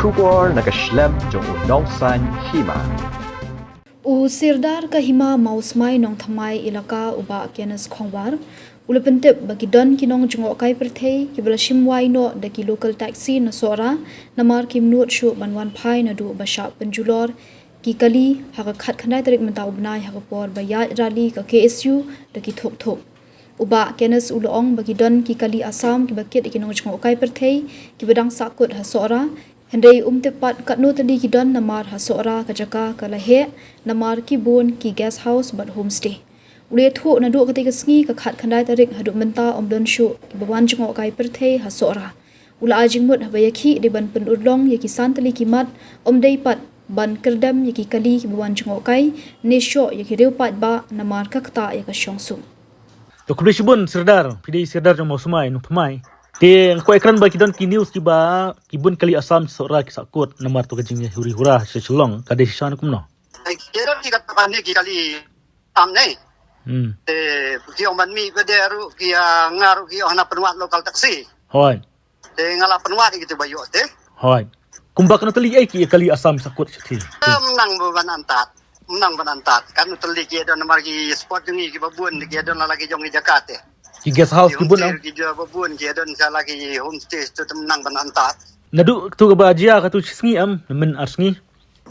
Shubor nakaslem jong unongsan hima. U sirdar ka hima mausmai nong thamai ilaka uba kenas khongwar ulapentep bagi don kinong jungo kai perthei kibla shimwai no daki local taxi na sora namar kimnut shu banwan phai na du basha penjulor ki kali haka khat khanai tarik menta ubnai haka por baya rally ka KSU daki thok thok uba kenas ulong bagi don ki kali asam ki baket kinong jungo kai perthei ki bedang sakut hasora Hendai tepat kat no tadi ki don namar hasora kajaka kalahe namar ki bon ki guest house but homestay. Ule thu na du ketika sengi ka khat khandai tarik haduk menta don shu ki bawan jengok kai perthei hasora. Ula ajing mut habayaki di ban penudlong yaki santali kimat dei pat ban kerdam yaki kali ki bawan jengok kai nesho yaki reu pat ba namar ka kta yaka syongsu. To kubishbun sirdar pidi sirdar jong mosmai no pemai te ko ekran ba kidon ki news ki ba kibun kali asam sora ki sakut namar to kajing huri hura sechelong kade shan kumno kira ki katakan ni ki kali amne te ki oman mi bederu ki ngaru ki hana penwat lokal taksi hoi te ngala penwat gitu bayu te hoi kumbak na tali ai ki kali asam sakut sethi menang ban antat kan teli ki don namar ki sport ni ki babun ki don lagi jong di Jakarta ki guest house ki bun ki jo babun ki don lagi homestay tu menang ban antat nadu tu ka ba jia ka tu sngi am men arsngi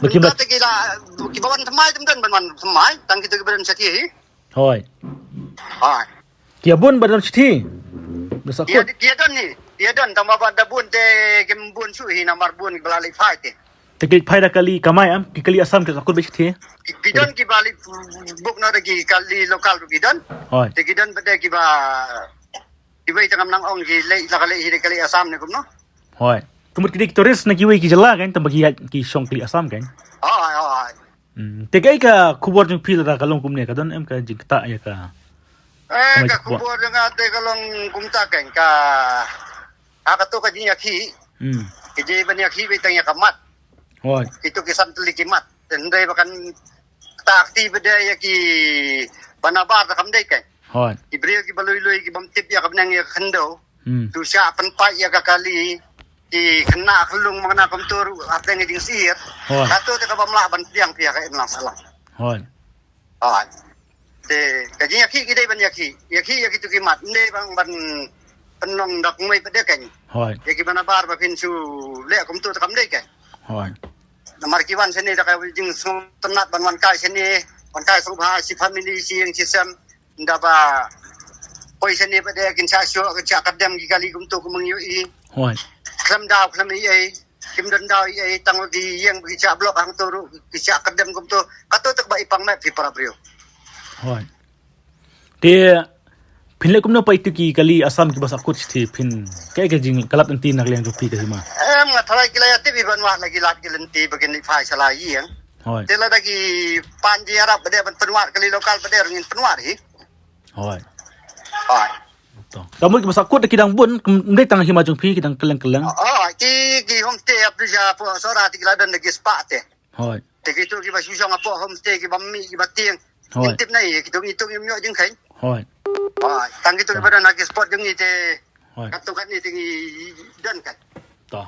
Bagi ki bawan semai temdan ban semai tang kita ke badan sakit hoi ha ki abun badan sethi sakut dia don tambah pada bun te kembun suhi namar bun belali fight te te pai da kali kamai am ki kali asam ke sakut be sethi Kidon ki bali buk na lagi kali lokal kidon. hoi Te kidon pada ki ba ibai tangam nang ong ki le kali hire kali asam ne kumno. hoi tumut ki tourist na ki wei ki jala kan tambagi ki song kali asam kan Ha. te kai ka kubor jung pil da kalong kumne ka don em ka jikta ya ka Ka kubur nga te kalong kumta kan ka akato ka jinya ki. Ki je banya ki be tanya kamat. hoi Itu kisan teli kimat. Tendai bakan ta aktif beda ya ki banabar ta kamdai kan. hoi Ki brio ki balui ki bamtip ya kabnang ya khando. hmm Tu sya penpai ya kali di kena kelung mengena komtur apa yang ngiding sihir. hoi Satu te kabamlah ban piang pia ka enlang salah. hoi Ah. Te kajinya ki kidai ban yaki. Yaki tu kimat. Ndai bang ban penong dak mai pede kan. hoi Yaki banabar ba pinsu le komtur ta kamdai kan. hoi Namar kiwan sini dak jing sum tenat ban wan kai sini. Wan kai subha si family si yang sistem ndaba poi sini pede kin sa syo ka cha kadam ki kali kumtu kumengyu hoi Klam dao klam ai kim dan dao ai tang di yang bagi cak blok hang tu ki cak kedem kum tu kato tak ba ipang map pi para brio hoi te pinle kumno pai tu ki kali asam ki bas akut thi pin kai ka jing kalap nanti nak leng rupi ka hima ngathalai ki la ti bi ban wa lagi lat ki lenti bagin ni phai sala yang hoi te la lagi panji arab bade ban penwat kali lokal bade ngin penwat hi hoi ai to kamu ki bas akut kidang bun ndai tang hima jung pi kidang keleng ki homestay aprisha po sora ti la dan lagi spa te hoi te ki tu ki ba susong apo homestay ki bammi ki bating Hoi. intip nai ki tu ngitung nyok jeng kai hoi tang ki tu bada nak spot jeng ni te hoi Kato kan ni tinggi dan kan. to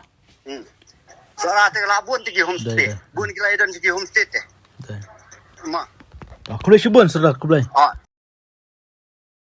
Soalnya te la bun tinggi homestay. Dah. Bun kila dan tinggi homestay te. dai Ma. kulai shibun sedar kulai Ah